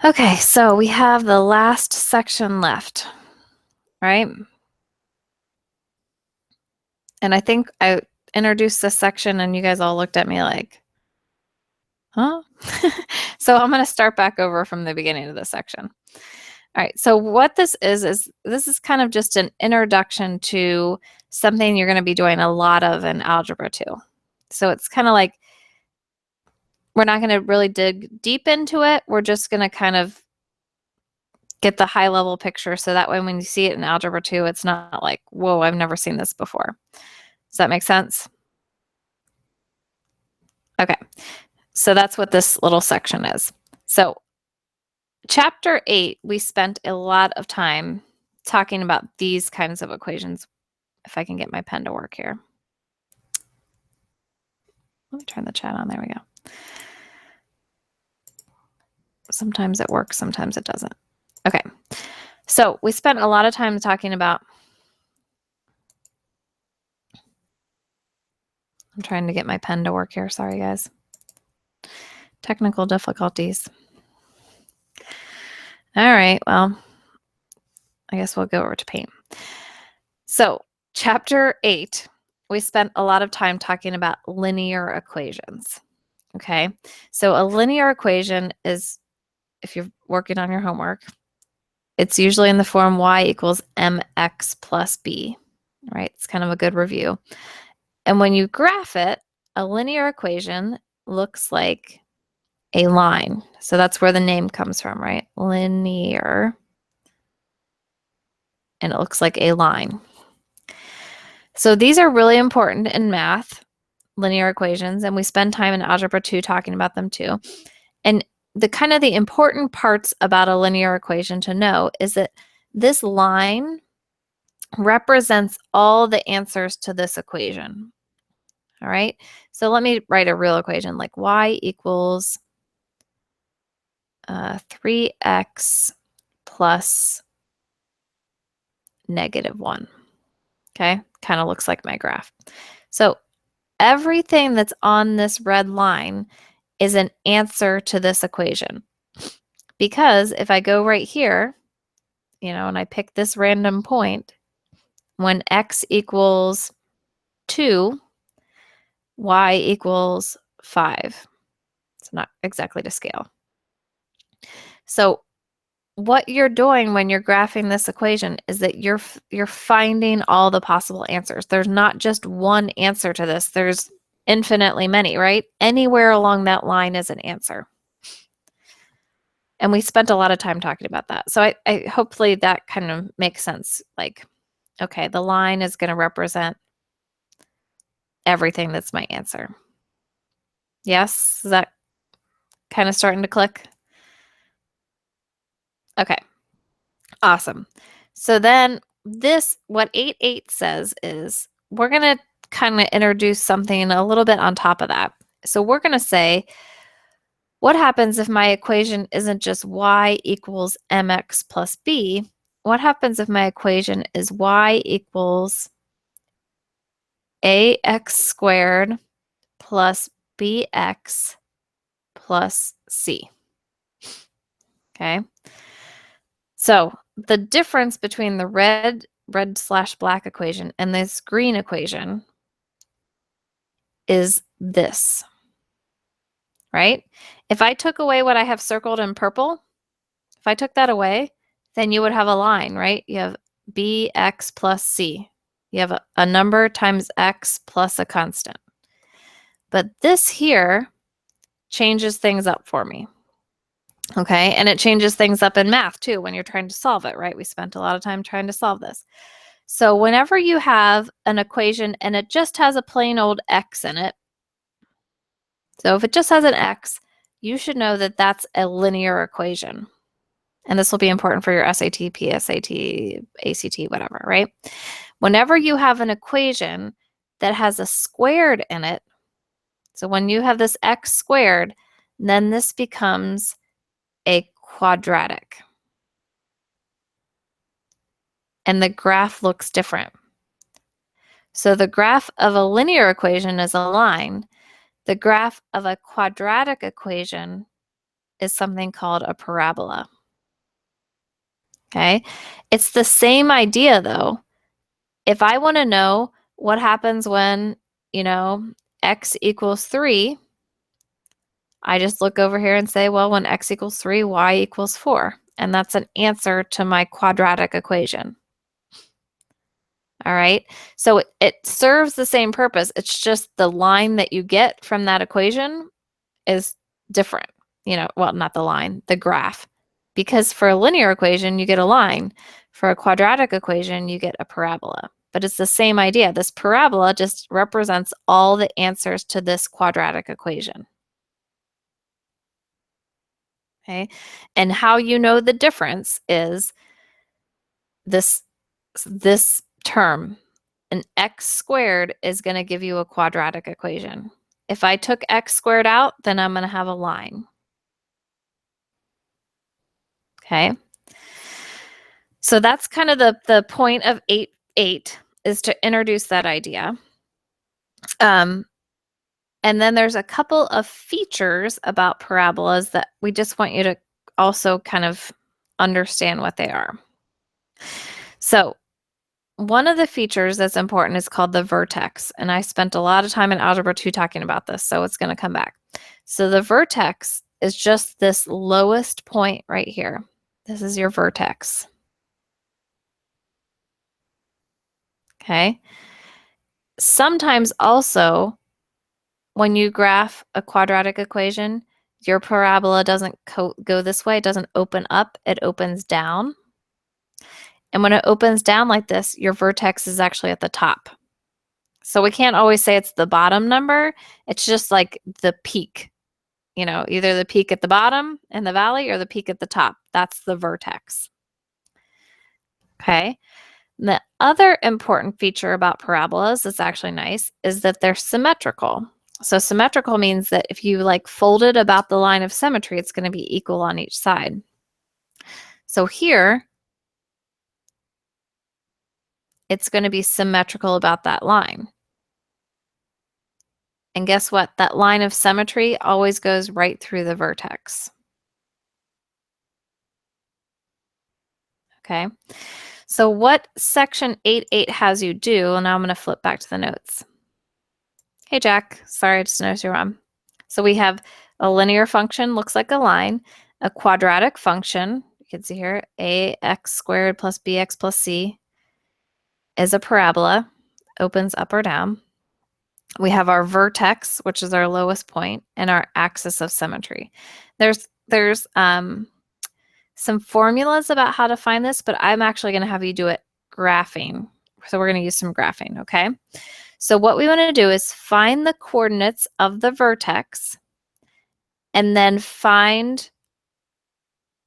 Okay, so we have the last section left, right? And I think I introduced this section and you guys all looked at me like, huh? So I'm going to start back over from the beginning of this section. All right, so what this is this is kind of just an introduction to something you're going to be doing a lot of in Algebra 2. So it's kind of like, we're not going to really dig deep into it. We're just going to kind of get the high level picture so that way when you see it in Algebra 2, it's not like, whoa, I've never seen this before. Does that make sense? Okay, so that's what this little section is. So chapter 8, we spent a lot of time talking about these kinds of equations. If I can get my pen to work here. Let me turn the chat on. There we go. Sometimes it works, sometimes it doesn't. Okay, so we spent a lot of time talking about, I'm trying to get my pen to work here. Sorry, guys. Technical difficulties. All right, well, I guess we'll go over to paint. So chapter 8, we spent a lot of time talking about linear equations. Okay, so a linear equation is, if you're working on your homework, it's usually in the form y equals mx plus b, right? It's kind of a good review. And when you graph it, a linear equation looks like a line. So that's where the name comes from, right? Linear. And it looks like a line. So these are really important in math, linear equations, and we spend time in Algebra 2 talking about them too. And the kind of the important parts about a linear equation to know is that this line represents all the answers to this equation. All right, so let me write a real equation like y equals 3x plus -1. Okay, kind of looks like my graph. So everything that's on this red line is an answer to this equation. Because if I go right here, and I pick this random point, when x equals 2, y equals 5. It's not exactly to scale. So what you're doing when you're graphing this equation is that you're finding all the possible answers. There's not just one answer to this. There's infinitely many, right? Anywhere along that line is an answer. And we spent a lot of time talking about that. So I hopefully that kind of makes sense. Like, okay, the line is going to represent everything that's my answer. Yes? Is that kind of starting to click? Okay. Awesome. So then what 8.8 says is we're going to kind of introduce something a little bit on top of that. So we're going to say, what happens if my equation isn't just y equals mx plus b? What happens if my equation is y equals ax squared plus bx plus c? Okay. So the difference between the red/black equation and this green equation is this, right? If I took away what I have circled in purple, if I took that away, then you would have a line, right? You have bx plus c. You have a number times x plus a constant. But this here changes things up for me. Okay, and it changes things up in math too when you're trying to solve it, right? We spent a lot of time trying to solve this. So whenever you have an equation and it just has a plain old x in it, so if it just has an x, you should know that that's a linear equation. And this will be important for your SAT, PSAT, ACT, whatever, right? Whenever you have an equation that has a squared in it, so when you have this x squared, then this becomes a quadratic. And the graph looks different. So the graph of a linear equation is a line. The graph of a quadratic equation is something called a parabola. Okay? It's the same idea though. If I want to know what happens when, x equals 3, I just look over here and say, well, when x equals 3, y equals 4. And that's an answer to my quadratic equation. All right, so it serves the same purpose. It's just the line that you get from that equation is different. Well, not the line, the graph. Because for a linear equation, you get a line. For a quadratic equation, you get a parabola. But it's the same idea. This parabola just represents all the answers to this quadratic equation. Okay, and how you know the difference is this term. An x squared is going to give you a quadratic equation. If I took x squared out, then I'm going to have a line. Okay. So that's kind of the point of 8.8 is to introduce that idea. And then there's a couple of features about parabolas that we just want you to also kind of understand what they are. So one of the features that's important is called the vertex. And I spent a lot of time in Algebra II talking about this, so it's going to come back. So the vertex is just this lowest point right here. This is your vertex. Okay. Sometimes also, when you graph a quadratic equation, your parabola doesn't go this way. It doesn't open up. It opens down. And when it opens down like this, your vertex is actually at the top. So we can't always say it's the bottom number. It's just like the peak. Either the peak at the bottom in the valley or the peak at the top. That's the vertex. Okay. And the other important feature about parabolas that's actually nice is that they're symmetrical. So symmetrical means that if you fold it about the line of symmetry, it's going to be equal on each side. So here, it's going to be symmetrical about that line. And guess what? That line of symmetry always goes right through the vertex. Okay. So what section 8.8 has you do, and now I'm going to flip back to the notes. Hey, Jack. Sorry, I just noticed you're on. So we have a linear function, looks like a line, a quadratic function. You can see here, ax squared plus bx plus c is a parabola, opens up or down. We have our vertex, which is our lowest point, and our axis of symmetry. There's some formulas about how to find this, but I'm actually going to have you do it graphing. So we're going to use some graphing, okay? So what we want to do is find the coordinates of the vertex and then find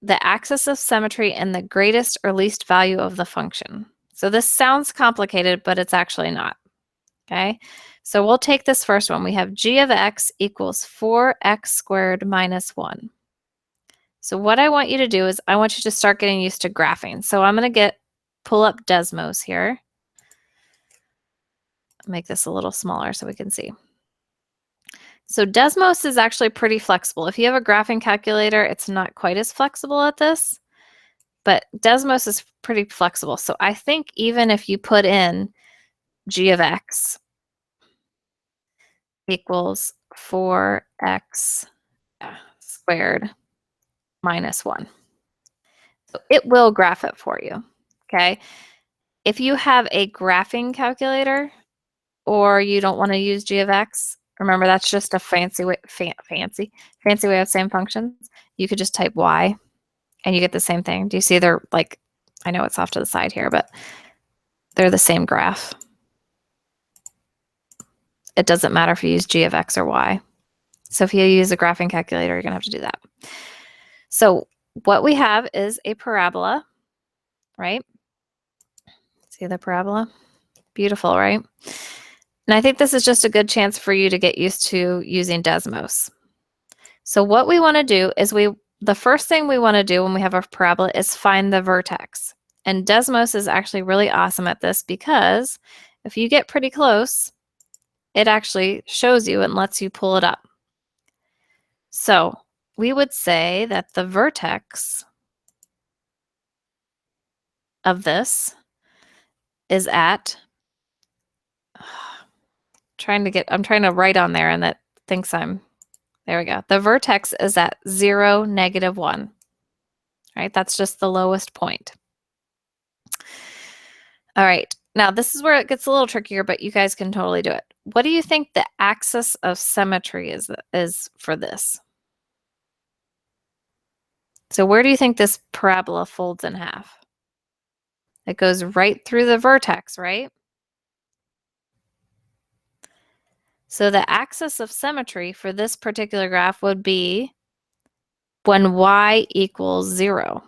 the axis of symmetry and the greatest or least value of the function. So this sounds complicated, but it's actually not, okay? So we'll take this first one. We have g of x equals 4x squared minus 1. So what I want you to do is I want you to start getting used to graphing. So I'm going to pull up Desmos here. Make this a little smaller so we can see. So Desmos is actually pretty flexible. If you have a graphing calculator, it's not quite as flexible at this, but Desmos is pretty flexible. So I think even if you put in g of x equals 4x squared minus 1. So it will graph it for you, okay? If you have a graphing calculator or you don't want to use g of x, remember that's just a fancy way of saying functions. You could just type y and you get the same thing. Do you see they're I know it's off to the side here, but they're the same graph. It doesn't matter if you use g of x or y. So if you use a graphing calculator, you're going to have to do that. So what we have is a parabola, right? See the parabola? Beautiful, right? And I think this is just a good chance for you to get used to using Desmos. So what we want to do is the first thing we want to do when we have a parabola is find the vertex. And Desmos is actually really awesome at this because if you get pretty close, it actually shows you and lets you pull it up. So we would say that the vertex of this is at, I'm trying to write on there and that thinks there we go. The vertex is at 0, -1, right? That's just the lowest point. All right, now this is where it gets a little trickier, but you guys can totally do it. What do you think the axis of symmetry is for this? So where do you think this parabola folds in half? It goes right through the vertex, right? So the axis of symmetry for this particular graph would be when y equals 0,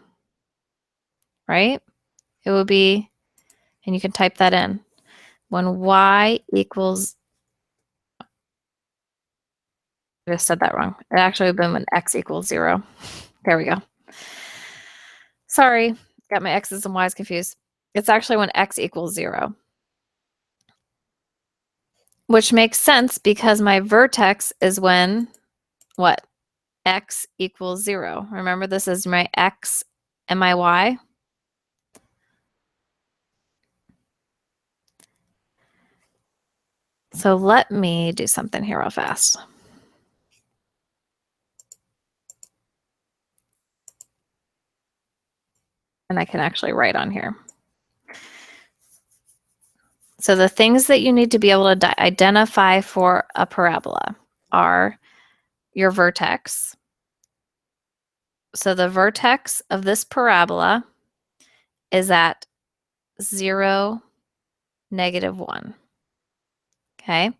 right? It would be, and you can type that in, when y equals, I just said that wrong. It actually would have been when x equals 0. There we go. Sorry, got my x's and y's confused. It's actually when x equals 0. Which makes sense because my vertex is when, what? X equals 0. Remember, this is my x and my y. So let me do something here real fast. And I can actually write on here. So the things that you need to be able to identify for a parabola are your vertex. So the vertex of this parabola is at 0, -1. Okay.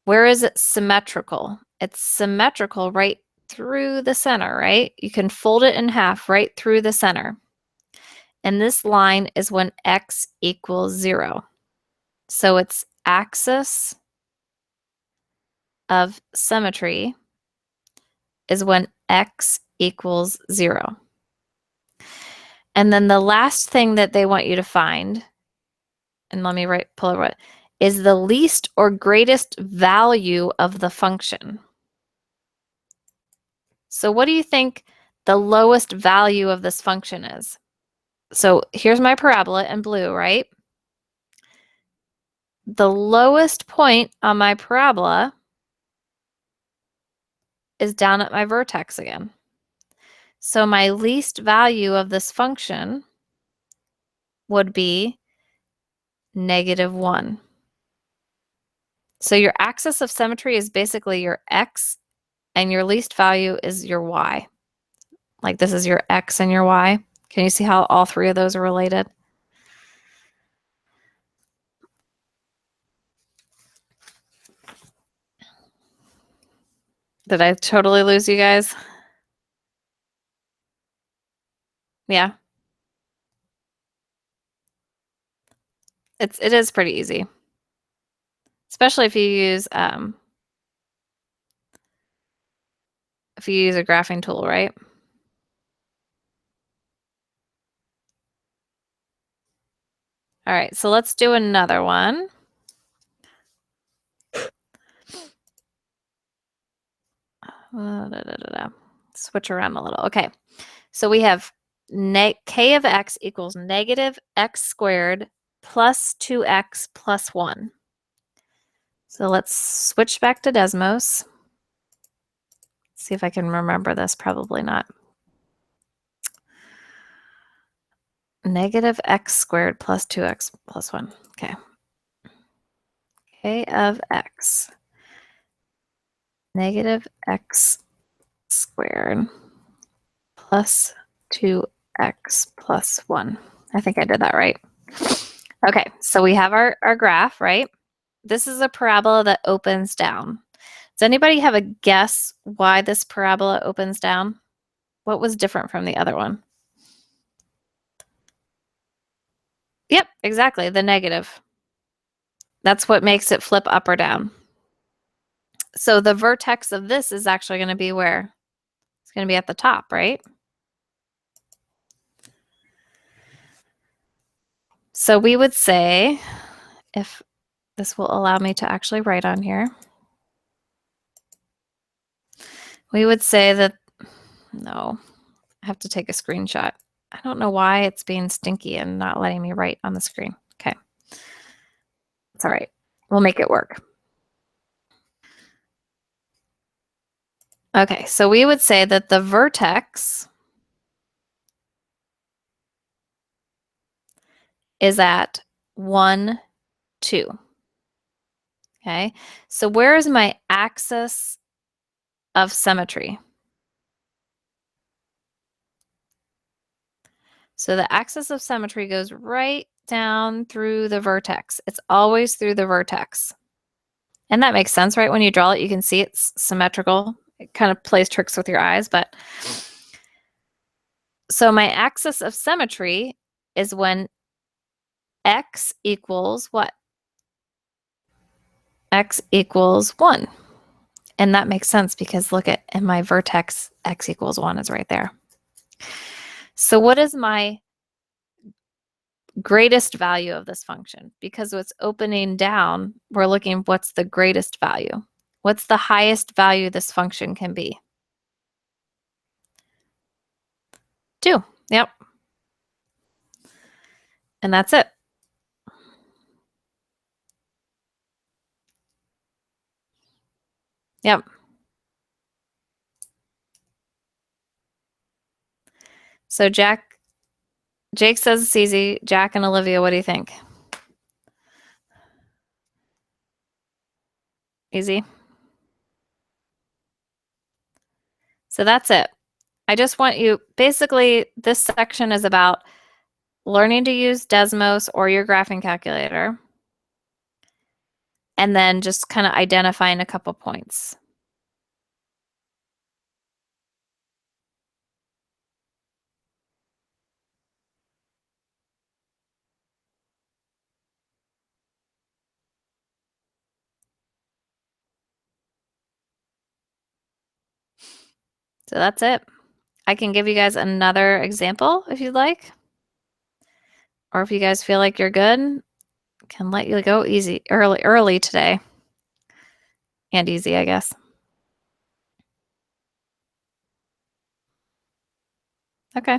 Where is it symmetrical? It's symmetrical right through the center, right? You can fold it in half right through the center. And this line is when x equals 0. So its axis of symmetry is when x equals 0. And then the last thing that they want you to find, and let me pull over it, is the least or greatest value of the function. So what do you think the lowest value of this function is? So here's my parabola in blue, right? The lowest point on my parabola is down at my vertex again. So my least value of this function would be -1. So your axis of symmetry is basically your x, and your least value is your y. Like this is your x and your y. Can you see how all three of those are related? Did I totally lose you guys? Yeah. It is pretty easy. Especially if you use a graphing tool, right? All right, so let's do another one. Switch around a little. Okay, so we have k of x equals -x² plus 2x plus 1. So let's switch back to Desmos. See if I can remember this. Probably not. -x² plus 2x plus 1. Okay. K of x -x² plus 2x plus 1. I think I did that right. Okay, so we have our graph, right? This is a parabola that opens down. Does anybody have a guess why this parabola opens down? What was different from the other one? Yep, exactly, the negative. That's what makes it flip up or down. So the vertex of this is actually going to be where? It's going to be at the top, right? So we would say, if this will allow me to actually write on here, we would say that No, I have to take a screenshot. I don't know why it's being stinky and not letting me write on the screen. Okay. It's all right. We'll make it work. Okay, so we would say that the vertex is at 1, 2. Okay, so where is my axis of symmetry? So the axis of symmetry goes right down through the vertex. It's always through the vertex. And that makes sense, right? When you draw it, you can see it's symmetrical. It kind of plays tricks with your eyes, but so my axis of symmetry is when x equals what? X equals 1. And that makes sense because look at in my vertex, x equals 1 is right there. So what is my greatest value of this function? Because it's opening down, we're looking what's the greatest value. What's the highest value this function can be? 2. Yep. And that's it. Yep. So Jake says it's easy. Jack and Olivia, what do you think? Easy? So that's it. I just want you, basically, this section is about learning to use Desmos or your graphing calculator, and then just kind of identifying a couple points. So that's it. I can give you guys another example if you'd like. Or if you guys feel like you're good, can let you go easy early today. And easy, I guess. Okay.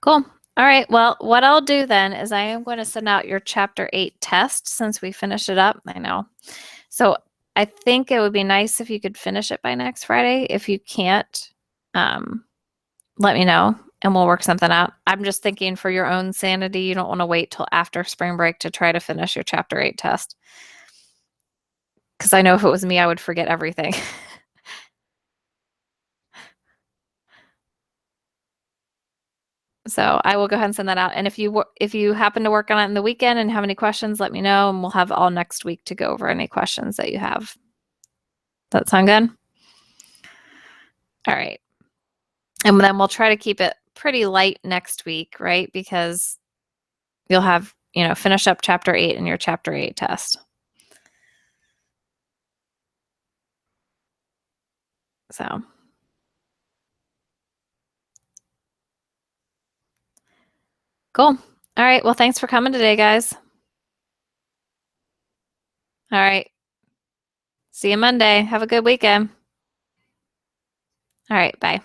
Cool. All right. Well, what I'll do then is I am going to send out your chapter 8 test since we finished it up. I know. So I think it would be nice if you could finish it by next Friday. If you can't, let me know and we'll work something out. I'm just thinking for your own sanity, you don't want to wait till after spring break to try to finish your chapter 8 test. Because I know if it was me, I would forget everything. So I will go ahead and send that out. And if you happen to work on it in the weekend and have any questions, let me know, and we'll have all next week to go over any questions that you have. Does that sound good? All right. And then we'll try to keep it pretty light next week, right? Because you'll have, finish up chapter 8 in your chapter 8 test. So cool. All right. Well, thanks for coming today, guys. All right. See you Monday. Have a good weekend. All right. Bye.